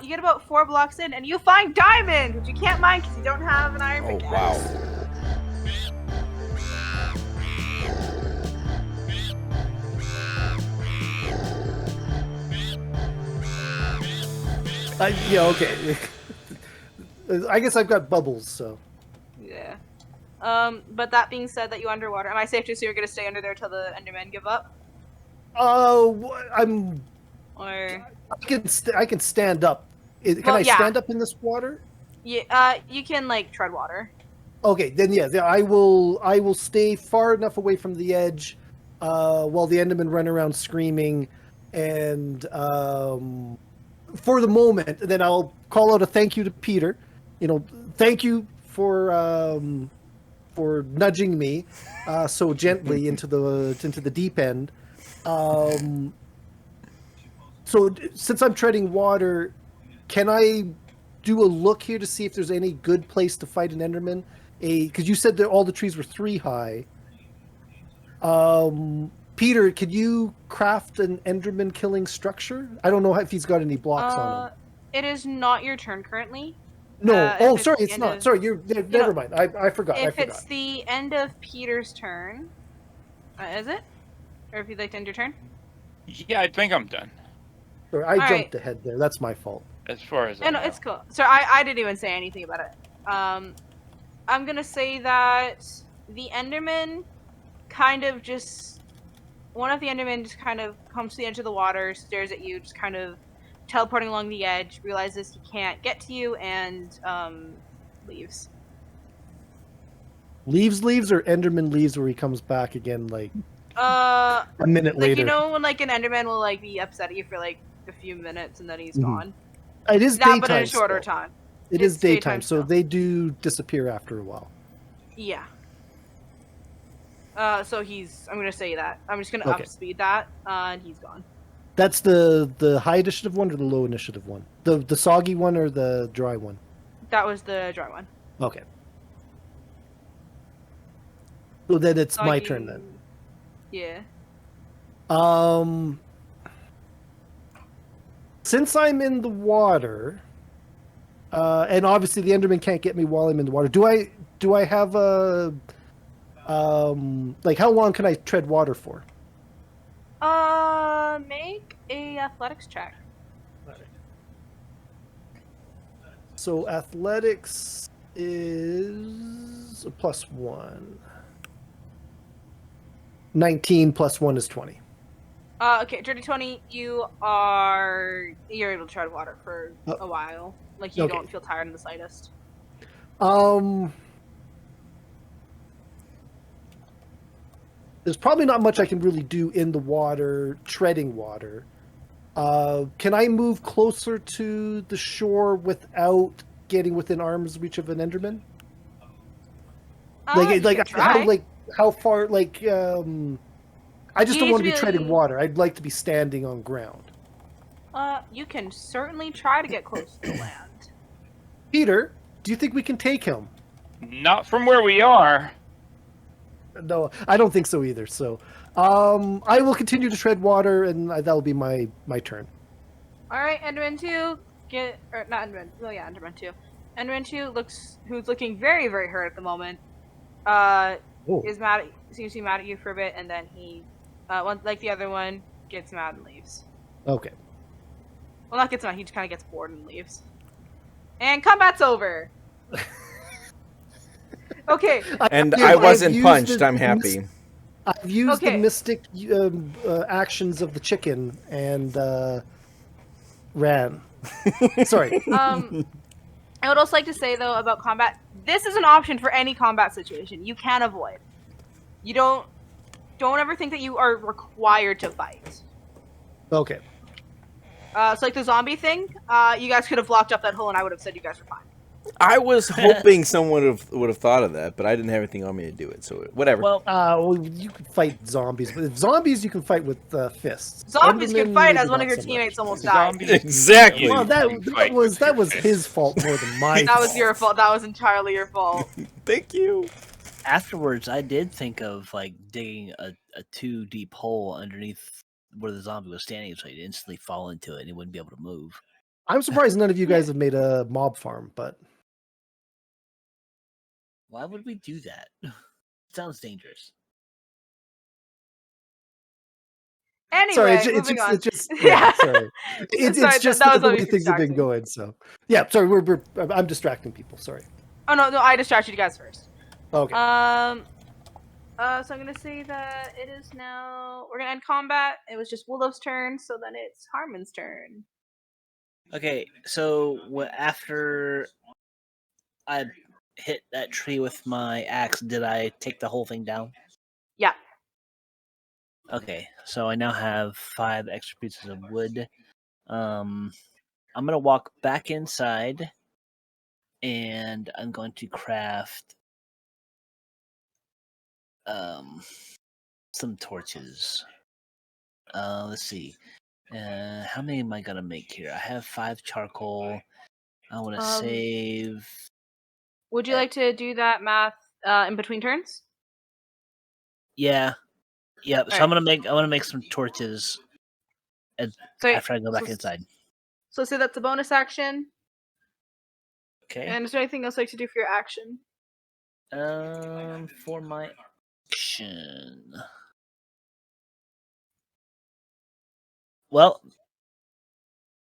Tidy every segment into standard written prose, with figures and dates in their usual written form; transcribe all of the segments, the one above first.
You get about 4 blocks in, and you find diamond, which you can't mine because you don't have an iron pickaxe. Wow. Yeah, okay. I guess I've got bubbles, so. Yeah. But that being said, that you underwater, am I safe to assume you're gonna stay under there till the Endermen give up? I'm. Or I can stand up. Can I stand up in this water? Yeah. You can like tread water. Okay, then yeah, I will stay far enough away from the edge, while the Endermen run around screaming, and for the moment, then I'll call out a thank you to Peter. Thank you for nudging me so gently into the deep end. So since I'm treading water, can I do a look here to see if there's any good place to fight an Enderman? Because you said that all the trees were 3 high. Peter, could you craft an Enderman killing structure? I don't know if he's got any blocks on him. It is not your turn currently. No. Sorry, it's not. Sorry, never mind. I forgot. If it's the end of Peter's turn, is it? Or if you'd like to end your turn? Yeah, I think I'm done. Sorry, I jumped ahead there. That's my fault. As far as I know. It's cool. So I didn't even say anything about it. I'm gonna say that the Enderman kind of just... One of the Endermen just kind of comes to the edge of the water, stares at you, just kind of teleporting along the edge, realizes he can't get to you, and leaves. Leaves, or Enderman leaves where he comes back again, like a minute later. You know when like an Enderman will like be upset at you for like a few minutes and then he's gone? It is daytime, but in a shorter time. It is daytime, so they do disappear after a while. Yeah. So I'm gonna say that. I'm just gonna up speed that, and he's gone. That's the high initiative one or the low initiative one? The soggy one or the dry one? That was the dry one. Okay. So then it's my turn then. Yeah. Since I'm in the water, and obviously the Enderman can't get me while I'm in the water, do I have a like how long can I tread water for? Make a athletics check. So athletics is a +1. 19 + 1 is 20. Okay, dirty 20. You're able to tread water for a while. Like you don't feel tired in the slightest. There's probably not much I can really do in the water, treading water. Can I move closer to the shore without getting within arm's reach of an Enderman? How far? I just don't want to be treading water. I'd like to be standing on ground. You can certainly try to get close to the land. Peter, do you think we can take him? Not from where we are. No, I don't think so either. So, I will continue to tread water, and that'll be my turn. All right, Enderman 2, not Enderman. Oh yeah, Enderman 2. Enderman 2 who's looking very, very hurt at the moment. Seems to be mad at you for a bit, and then he, like the other one, gets mad and leaves. Okay. Well, not gets mad. He just kind of gets bored and leaves. And combat's over. Okay. And I wasn't punched. I'm happy. I've used the mystic actions of the chicken and ran. Sorry. I would also like to say though about combat. This is an option for any combat situation. You can avoid. You don't ever think that you are required to fight. Okay. So like the zombie thing, you guys could have blocked up that hole, and I would have said you guys were fine. I was hoping someone would have thought of that, but I didn't have anything on me to do it, so whatever. Well, you can fight zombies, but if zombies you can fight with fists. Zombies can fight as one of your teammates almost died. Exactly. Well, that was his fault more than mine. That was your fault. That was entirely your fault. Thank you. Afterwards, I did think of like digging a 2-deep hole underneath where the zombie was standing, so he'd instantly fall into it and he wouldn't be able to move. I'm surprised none of you guys have made a mob farm, but Why would we do that? Sounds dangerous. Anyway, sorry, moving on. it's just yeah, sorry. Sorry, It's just that was the way always things have been distracting. going. So yeah, sorry, I'm distracting people. Sorry. Oh no, I distracted you guys first. Okay. So I'm gonna say that it is now. We're gonna end combat. It was just Willow's turn, so then it's Harmon's turn. Okay, so after I hit that tree with my axe, did I take the whole thing down? Yeah. Okay, so I now have 5 extra pieces of wood. I'm gonna walk back inside, and I'm going to craft some torches. Let's see. How many am I gonna make here? I have 5 charcoal. I want to save. Would you like to do that math in between turns? Yeah. Yep. So Alright. I want to make some torches after I go back inside. So say that's a bonus action. Okay. And is there anything else you'd like to do for your action? For my action. Well,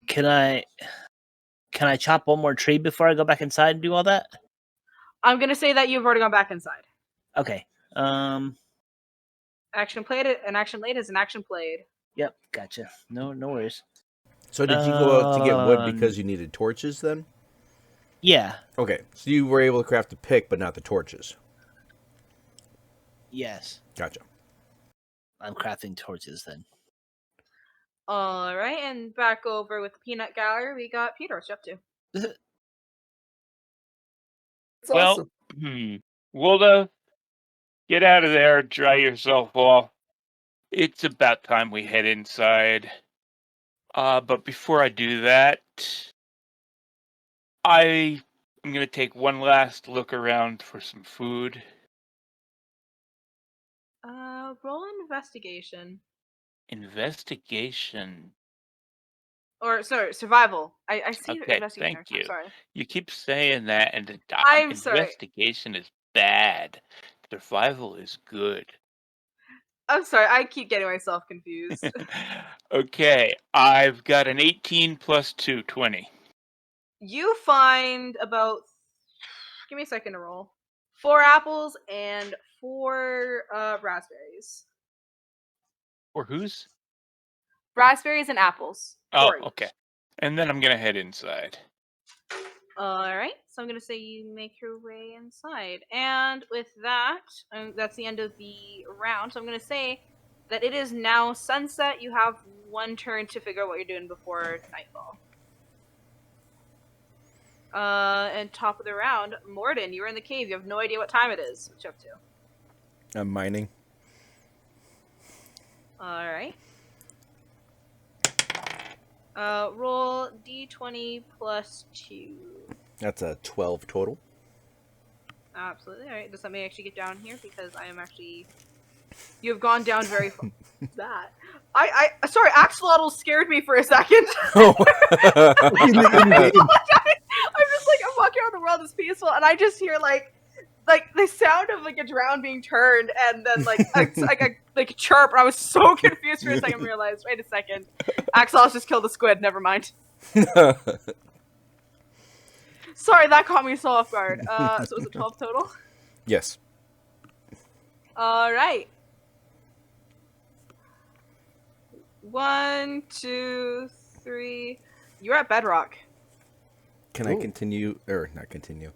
can I chop one more tree before I go back inside and do all that? I'm gonna say that you've already gone back inside. Okay. Action played. An action late is an action played. Yep. Gotcha. No worries. So did you go out to get wood because you needed torches then? Yeah. Okay, so you were able to craft the pick, but not the torches. Yes. Gotcha. I'm crafting torches then. All right, and back over with the peanut gallery, we got Peter. What's you up to? It's awesome. Wilda, get out of there, dry yourself off. It's about time we head inside. But before I do that, I am going to take one last look around for some food. Roll investigation. Investigation. Or sorry, survival. I see Okay, investigation. thank you. Sorry. You keep saying that, and I'm sorry. investigation is bad. Survival is good. I'm sorry. I keep getting myself confused. Okay, I've got an 18 plus 2, 20. You find about. Give me a second to roll. 4 apples and 4 raspberries. Or whose? Raspberries and apples. Oh, 4 each. okay. And then I'm going to head inside. Alright, so I'm going to say you make your way inside. And with that, that's the end of the round. So I'm going to say that it is now sunset. You have 1 turn to figure out what you're doing before nightfall. And top of the round, Morden, you're in the cave. You have no idea what time it is. What you up to? I'm mining. Alright. Roll d20 plus 2. That's a 12 total. Absolutely. Alright, does that may actually get down here? Because I am actually... You have gone down very far. That. Sorry, Axolotl scared me for a second. Oh. In the game. I'm just like, I'm walking around the world, it's peaceful, and I just hear like the sound of like a drown being turned, and then like a chirp, and I was so confused for a second. Realized, wait a second, Axolotl just killed a squid. Never mind. Sorry, that caught me so off guard. So it was a 12 total. Yes. All right. 1, 2, 3. You're at bedrock. Can I continue, or not continue?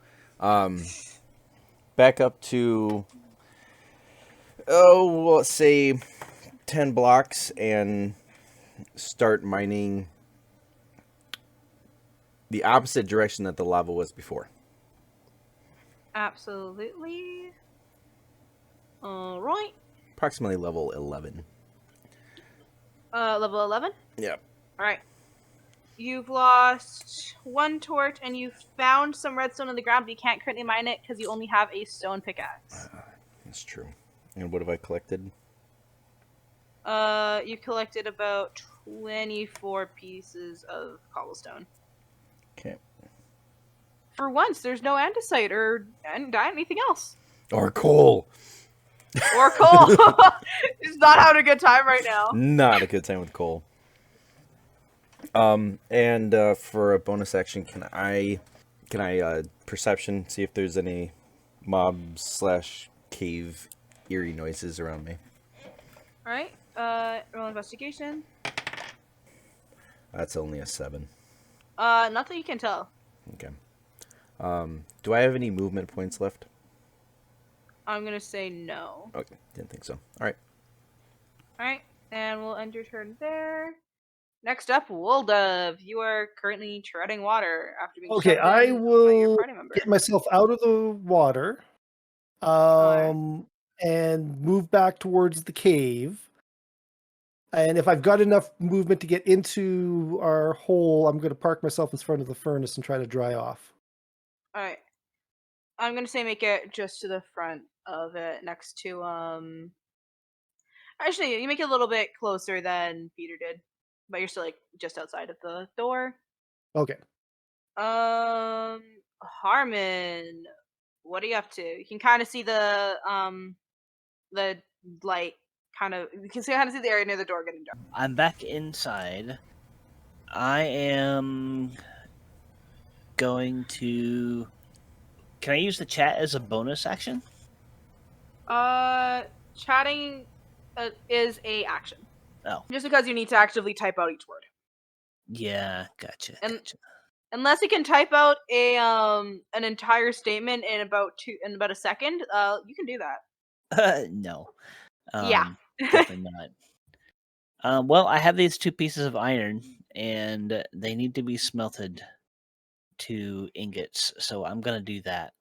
Back up to, well, let's say 10 blocks and start mining the opposite direction that the lava was before. Absolutely. All right. Approximately level 11. Level 11? Yep. All right. You've lost 1 torch, and you've found some redstone on the ground, but you can't currently mine it because you only have a stone pickaxe. That's true. And what have I collected? You collected about 24 pieces of cobblestone. for once, there's no andesite or anything else. Or coal. Or coal. He's not having a good time right now. Not a good time with coal. And for a bonus action, can I perception, see if there's any mob/cave eerie noises around me? Alright, roll investigation. That's only a 7. Not that you can tell. Okay. Do I have any movement points left? I'm gonna say no. Okay, didn't think so. All right. Alright, and we'll end your turn there. Next up, Woldove. You are currently treading water after being Okay, shoved I in by your will party member. get myself out of the water, and move back towards the cave. And if I've got enough movement to get into our hole, I'm going to park myself in front of the furnace and try to dry off. Alright. I'm gonna say make it just to the front of it, next to actually you make it a little bit closer than Peter did. But you're still like just outside of the door. Okay. Harmon, what are you up to? You can kind of see the light kind of, you can kind of see the area near the door getting dark. I'm back inside. I am going to. Can I use the chat as a bonus action? Chatting is a action. Oh. Just because you need to actively type out each word. Yeah, gotcha. Unless you can type out a an entire statement in about a second, you can do that. No. Yeah. Definitely not. Well, I have these 2 pieces of iron, and they need to be smelted to ingots, so I'm gonna do that.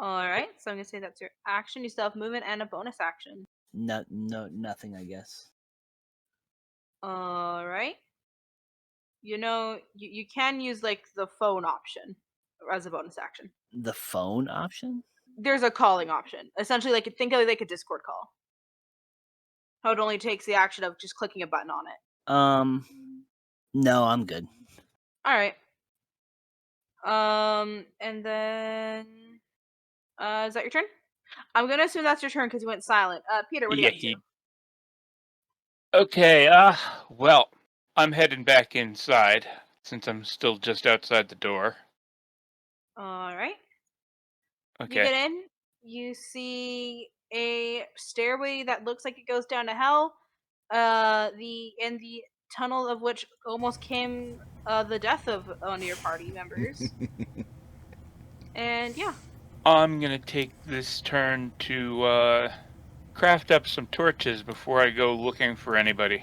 Alright, so I'm gonna say that's your action. You still have movement and a bonus action. Nothing, I guess. Alright. You know, you can use like the phone option as a bonus action. The phone option? There's a calling option. Essentially, like think of it like a Discord call. How it only takes the action of just clicking a button on it. No, I'm good. Alright. And then is that your turn? I'm gonna assume that's your turn because you went silent. Peter, what do you have to do? Okay, well, I'm heading back inside since I'm still just outside the door. Alright. Okay. You get in, you see a stairway that looks like it goes down to hell. In the tunnel of which almost came the death of one of your party members. And yeah. I'm gonna take this turn to craft up some torches before I go looking for anybody.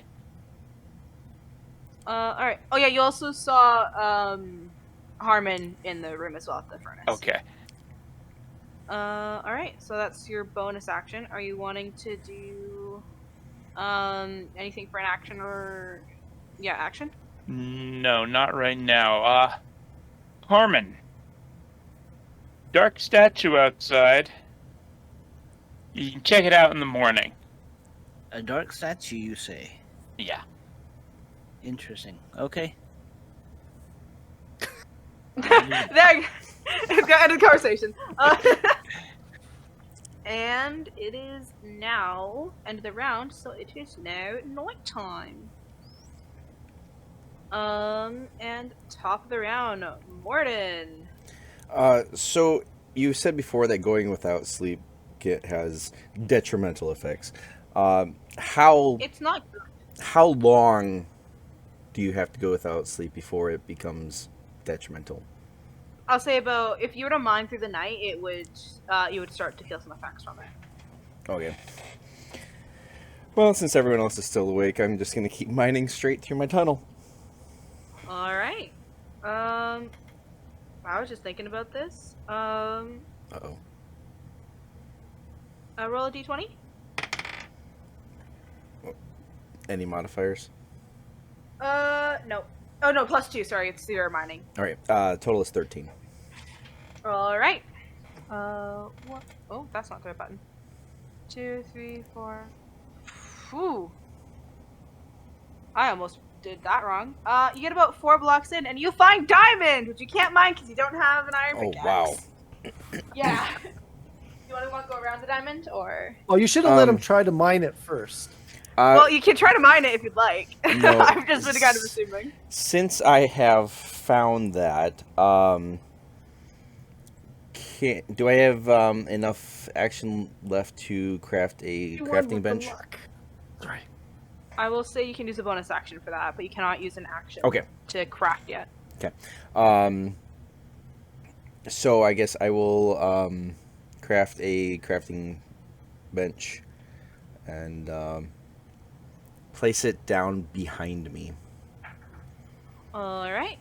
Alright. Oh yeah, you also saw Harmon in the room as well at the furnace. Okay. Alright, so that's your bonus action. Are you wanting to do anything for an action or action? No, not right now. Harmon. Dark statue outside. You can check it out in the morning. A dark statue, you say? Yeah. Interesting. Okay. There, it's got end of the conversation. And it is now end of the round, so it is now nighttime. And top of the round, Morden. So you said before that going without sleep has detrimental effects. It's not good. How long do you have to go without sleep before it becomes detrimental? I'll say about, if you were to mine through the night, it would you would start to feel some effects from it. Okay. Well, since everyone else is still awake, I'm just gonna keep mining straight through my tunnel. All right. I was just thinking about this. Uh-oh. Roll a d20. Any modifiers? No. Oh no, +2. Sorry, it's 0 mining. All right. Total is 13. All right. What? Oh, that's not the right button. 2, 3, 4. Whew. I almost did that wrong. You get about 4 blocks in, and you find diamond, which you can't mine because you don't have an iron Oh, pickaxe. wow. Yeah. You want to go around the diamond, or? Oh, you should have let him try to mine it first. Well, you can try to mine it if you'd like. No, I've just been kind of assuming. Since I have found that, do I have enough action left to craft a crafting bench? Sorry. I will say you can use a bonus action for that, but you cannot use an action to craft yet. Okay. So I guess I will craft a crafting bench and place it down behind me. All right.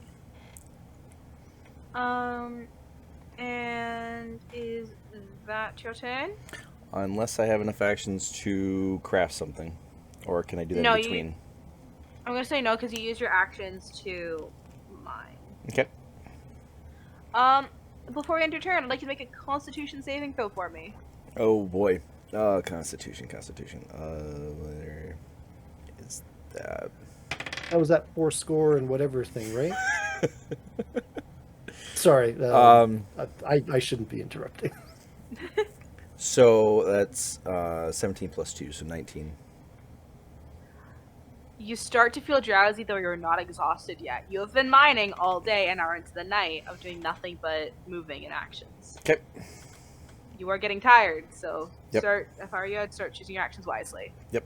And is that your turn? Unless I have enough actions to craft something. Or can I do that No, in between? I'm going to say no because you use your actions to mine. Okay. Before we end your turn, I'd like you to make a Constitution saving throw for me. Oh boy. Constitution. Where is that? That was that 4 score and whatever thing, right? Sorry. I shouldn't be interrupting. So that's 17 plus 2, so 19. You start to feel drowsy, though you're not exhausted yet. You have been mining all day and are into the night of doing nothing but moving and actions. Okay. You are getting tired, so Yep. if I were you, I'd start choosing your actions wisely. Yep.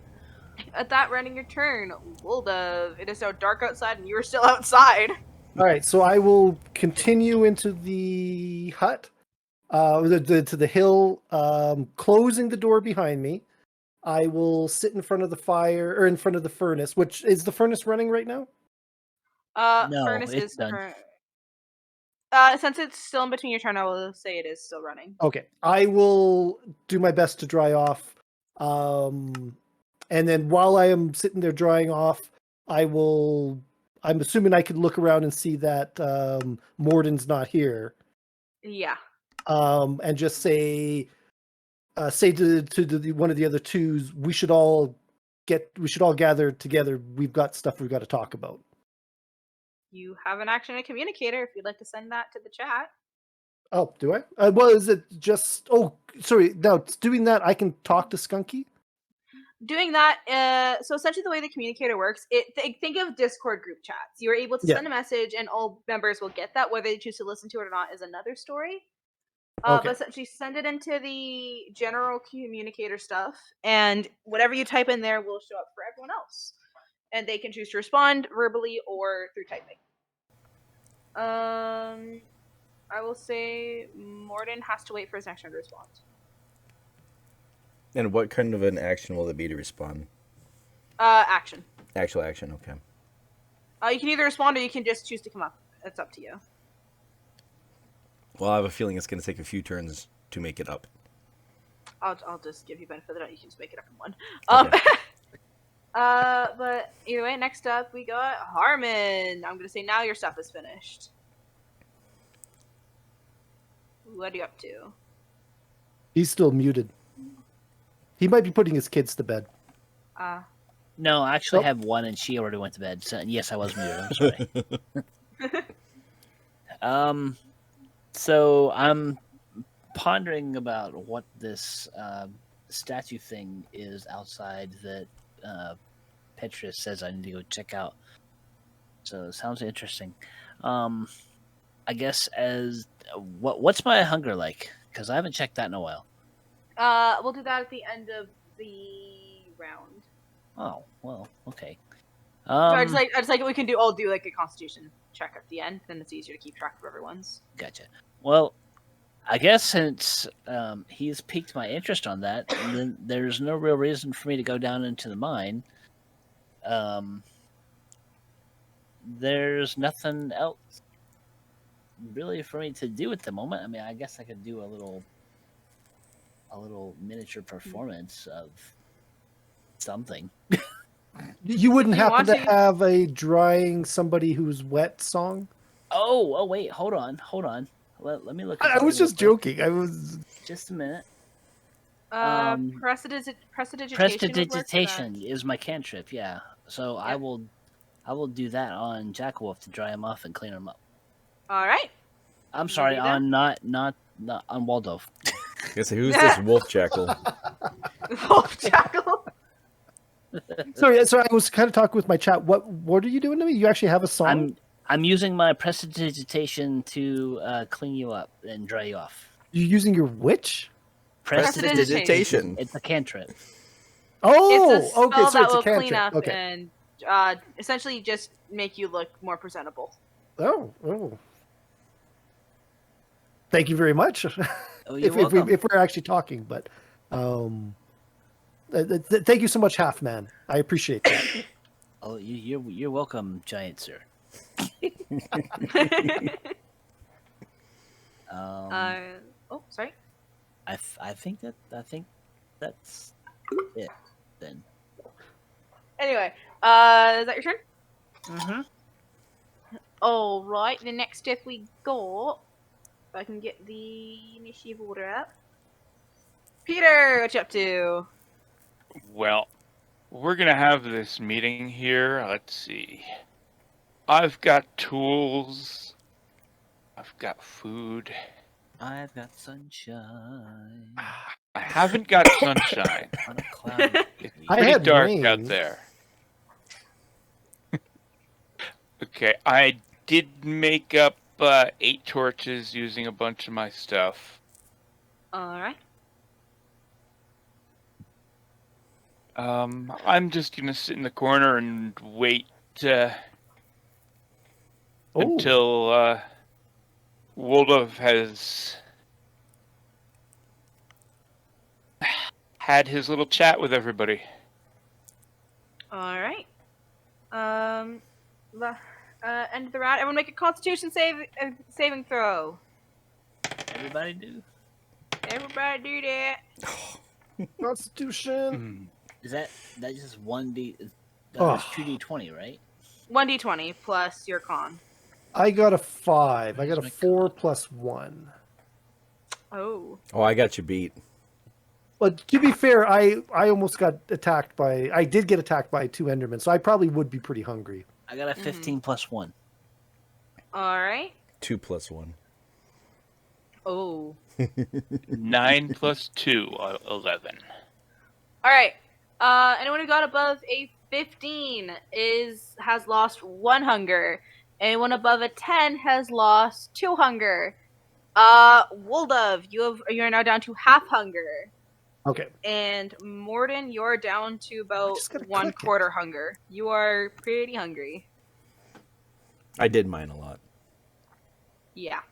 At that, ending your turn, Woldov. It is now dark outside, and you are still outside. All right, so I will continue into the hut, to the hill, closing the door behind me. I will sit in front of the fire, or in front of the furnace. Which is the furnace running right now? No, Furnace it's is done. Since it's still in between your turn, I will say it is still running. Okay, I will do my best to dry off. And then while I am sitting there drying off, I'm assuming I could look around and see that Morden's not here. Yeah. And just say to one of the other twos, we should all gather together. We've got stuff we've got to talk about. You have an action and a communicator if you'd like to send that to the chat. Oh, do I? Well, is it just? Oh, sorry. No, doing that, I can talk to Skunkee. Doing that, so essentially the way the communicator works, think of Discord group chats. You're able to send a message, and all members will get that. Whether they choose to listen to it or not is another story. But essentially, send it into the general communicator stuff, and whatever you type in there will show up for everyone else, and they can choose to respond verbally or through typing. I will say Morden has to wait for his next turn to respond. And what kind of an action will it be to respond? Action. Actual action, okay. You can either respond or you can just choose to come up. It's up to you. Well, I have a feeling it's going to take a few turns to make it up. I'll just give you benefit of the doubt. You can just make it up in one. Okay. But either way, next up we got Harmon. I'm gonna say now your stuff is finished. What are you up to? He's still muted. He might be putting his kids to bed. No, I actually have one, and she already went to bed. So yes, I was muted. I'm sorry. So I'm pondering about what this statue thing is outside that Petra says I need to go check out. So it sounds interesting. I guess what's my hunger like? Because I haven't checked that in a while. We'll do that at the end of the round. Oh well, okay. So I just like we can do. I'll do like a Constitution check at the end, then it's easier to keep track of everyone's. Gotcha. Well, I guess since he's piqued my interest on that, then there's no real reason for me to go down into the mine. There's nothing else really for me to do at the moment. I mean, I guess I could do a little miniature performance of something. You wouldn't You happen want to to? have a drying somebody who's wet song? Oh, wait, hold on. Let me look. I was just joking. I was Just a minute. Prestidigitation. Prestidigitation is my cantrip, yeah. So Yep. I will I will do that on JackelWolf to dry him off and clean him up. All right. I'm You sorry, do that? on not on Waldorf. Guess who's this wolf jackal? Wolf Jackal. Sorry, I was kind of talking with my chat. What are you doing to me? You actually have a song? I'm using my prestidigitation to clean you up and dry you off. You're using your witch? Prestidigitation. It's a cantrip. Oh, It's a spell okay, so that it's a will clean cantrip. up Okay. and essentially just make you look more presentable. Oh. Thank you very much. Oh, you're if welcome. we're actually talking, but thank you so much, Half Man. I appreciate that. Oh, you're welcome, giant sir. Sorry. I think that's it then. Anyway, is that your turn? Mm-hmm. All right. The next step we got, if I can get the initiative order up. Peter, what you up to? Well, we're gonna have this meeting here. Let's see. I've got tools. I've got food. I've got sunshine I haven't got sunshine. on a cloud. It's I pretty had dark rain. out there. Okay, I did make up 8 torches using a bunch of my stuff. All right. I'm just gonna sit in the corner and wait until Waldorf has had his little chat with everybody. All right. End of the round. Everyone make a Constitution saving throw. Everybody do. Everybody do that. Constitution. Is that just 1d? Oh. That's 2d20, right? 1d20 plus your con. I got a 5. I got a Where's my 4 plus 1. Oh. Oh, I got you beat. But to be fair, I almost got attacked by. I did get attacked by 2 Endermen, so I probably would be pretty hungry. I got a 15 plus 1. All right. 2 plus 1. Oh. 9 plus 2, 11. All right. Anyone who got above a 15 has lost 1 hunger. Anyone above a 10 has lost 2 hunger. Woldov, you're now down to half hunger. Okay. And Morden, you're down to about just gotta 1/4 hunger. You are pretty hungry. I did mine a lot. Yeah.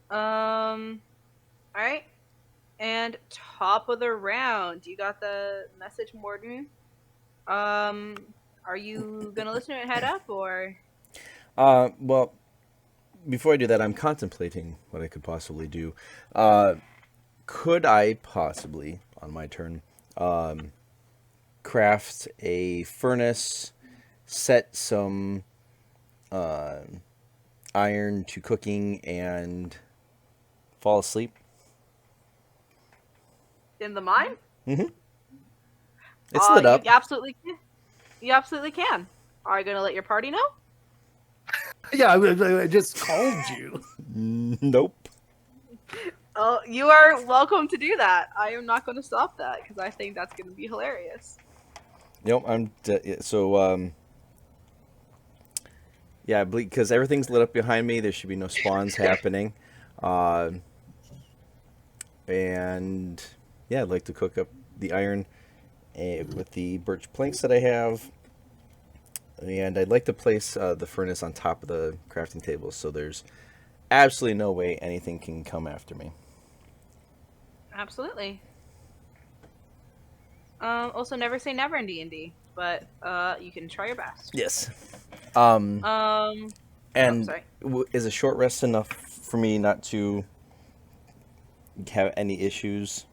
All right. And top of the round, you got the message, Morden. Are you gonna listen to it head up or? Well, before I do that, I'm contemplating what I could possibly do. Could I possibly, on my turn, craft a furnace, set some iron to cooking, and fall asleep? In the mine? Mm-hmm. It's lit up. You absolutely can. You absolutely can. Are you gonna let your party know? Yeah, I just called you. Nope. Oh, you are welcome to do that. I am not going to stop that because I think that's going to be hilarious. Nope. Yeah, because everything's lit up behind me. There should be no spawns happening. And yeah, I'd like to cook up the iron with the birch planks that I have. And I'd like to place the furnace on top of the crafting table, so there's absolutely no way anything can come after me. Absolutely. Also, never say never in D&D, but you can try your best. Yes. And Is a short rest enough for me not to have any issues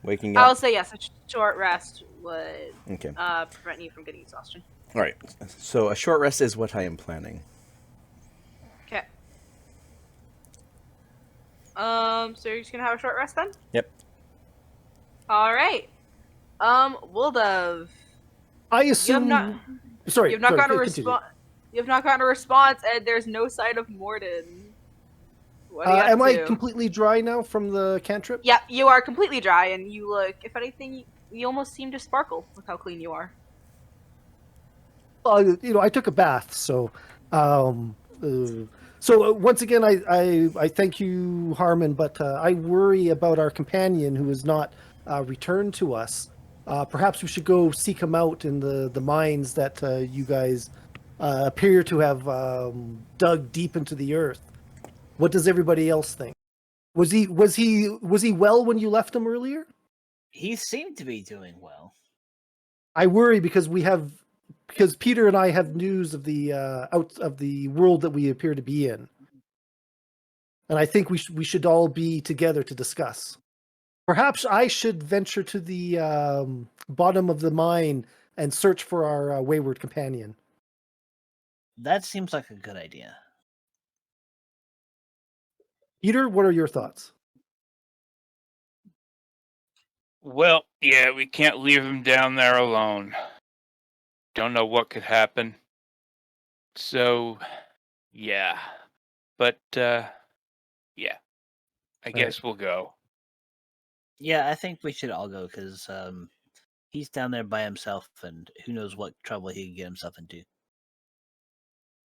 waking up? I'll say yes. A short rest would Okay. prevent you from getting exhaustion. All right. So a short rest is what I am planning. Okay. So you're just gonna have a short rest then? Yep. All right. Woldov. I assume. Sorry, You have not gotten a continue. response. You have not gotten a response, and there's no sign of Morden. What do you Am have to I do? completely dry now from the cantrip? Yeah, you are completely dry, and you look. If anything, you almost seem to sparkle with how clean you are. I took a bath, so once again, I thank you, Harmon, but I worry about our companion who has not returned to us. Perhaps we should go seek him out in the mines that you guys appear to have dug deep into the earth. What does everybody else think? Was he well when you left him earlier? He seemed to be doing well. I worry because Peter and I have news of the out of the world that we appear to be in, and I think we should all be together to discuss. Perhaps I should venture to the bottom of the mine and search for our wayward companion. That seems like a good idea. Peter, what are your thoughts? Well, yeah, we can't leave him down there alone. Don't know what could happen. So, yeah. But, yeah. I guess we'll go. Yeah, I think we should all go because he's down there by himself, and who knows what trouble he could get himself into.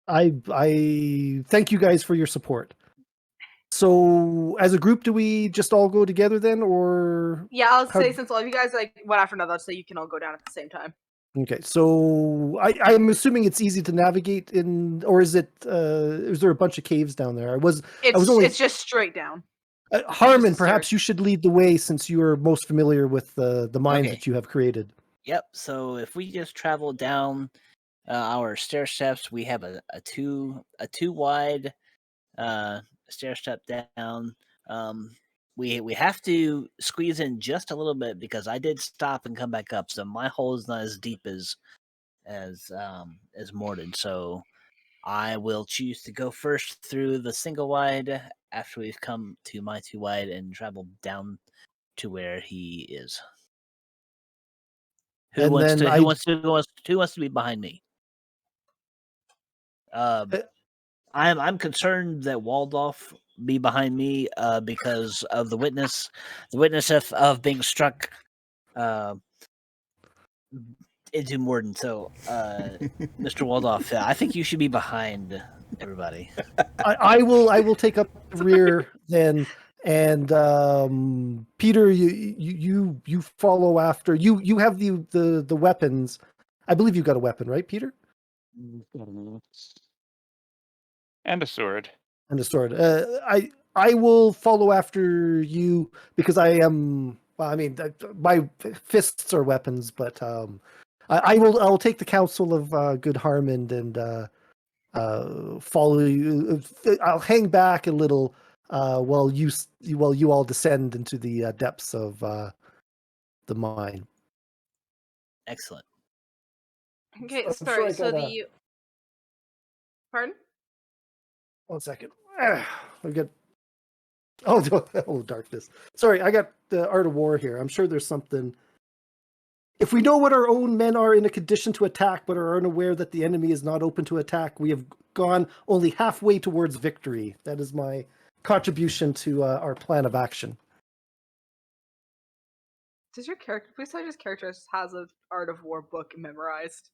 I thank you guys for your support. So, as a group, do we just all go together then, or Yeah, I'll How- say since all of you guys went after another, so you can all go down at the same time. okay? So, I'm assuming it's easy to navigate in, or is it? Is there a bunch of caves down there? It's just straight down. Harmon, just perhaps stairs. you should lead the way since you are most familiar with the mines Okay. that you have created. Yep. So if we just travel down our stair steps, we have a two wide stair step down. We have to squeeze in just a little bit because I did stop and come back up, so my hole is not as deep as Morden. So I will choose to go first through the single wide after we've come to my two wide and travel down to where he is. Who And wants then to? Who wants to be behind me? I'm concerned that Waldorf be behind me because of the witness of being struck into Morden. So, Mr. Waldorf, I think you should be behind everybody. I will take up the rear then, and Peter, you follow after. You have the weapons. I believe you got a weapon, right, Peter? And a sword. And a sword. I will follow after you because I am. Well, I mean, my fists are weapons, but I'll take the counsel of good Harmon and follow you. I'll hang back a little while you all descend into the depths of the mine. Excellent. Okay, I'm sure sorry. I So gotta- the pardon? 1 second. I got. Oh, darkness. Sorry, I got the Art of War here. I'm sure there's something. If we know what our own men are in a condition to attack, but are unaware that the enemy is not open to attack, we have gone only halfway towards victory. That is my contribution to our plan of action. Does your character? Please tell me his character just has an Art of War book memorized.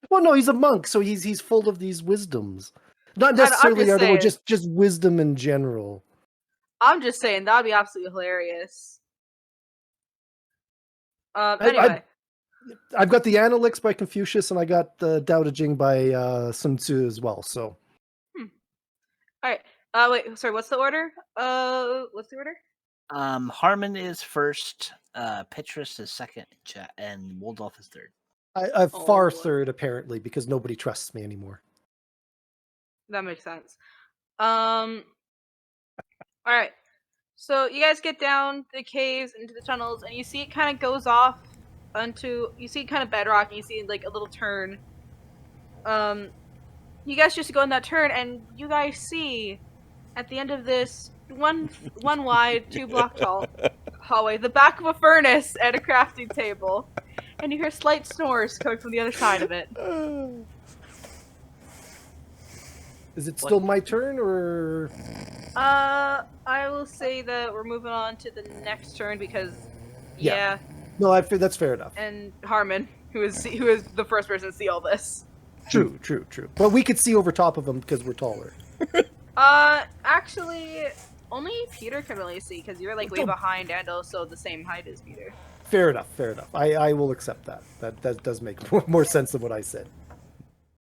Well, no, he's a monk, so he's full of these wisdoms. Not I'm necessarily just Art of War, saying. just wisdom in general. I'm just saying that'd be absolutely hilarious. Anyway, I've got the Analects by Confucius, and I got the Tao Te Ching by Sun Tzu as well. So, all right. Wait. Sorry. What's the order? What's the order? Harmon is first, Petrus is second, and Waldorf is third. I far Oh. third apparently because nobody trusts me anymore. That makes sense. All right. So you guys get down the caves into the tunnels, and you see it kind of goes off onto. You see kind of bedrock, and you see like a little turn. You guys just go in that turn, and you guys see at the end of this one wide, 2 block tall hallway, the back of a furnace and a crafting table. And you hear slight snores coming from the other side of it. Is it still my turn, or? I will say that we're moving on to the next turn because, Yeah. yeah, No, that's fair enough. and Harmon, who is the first person to see all this. True. But we could see over top of them because we're taller. Actually, only Peter can really see because you're like way Don't- behind and also the same height as Peter. Fair enough. I will accept that. That does make more sense than what I said.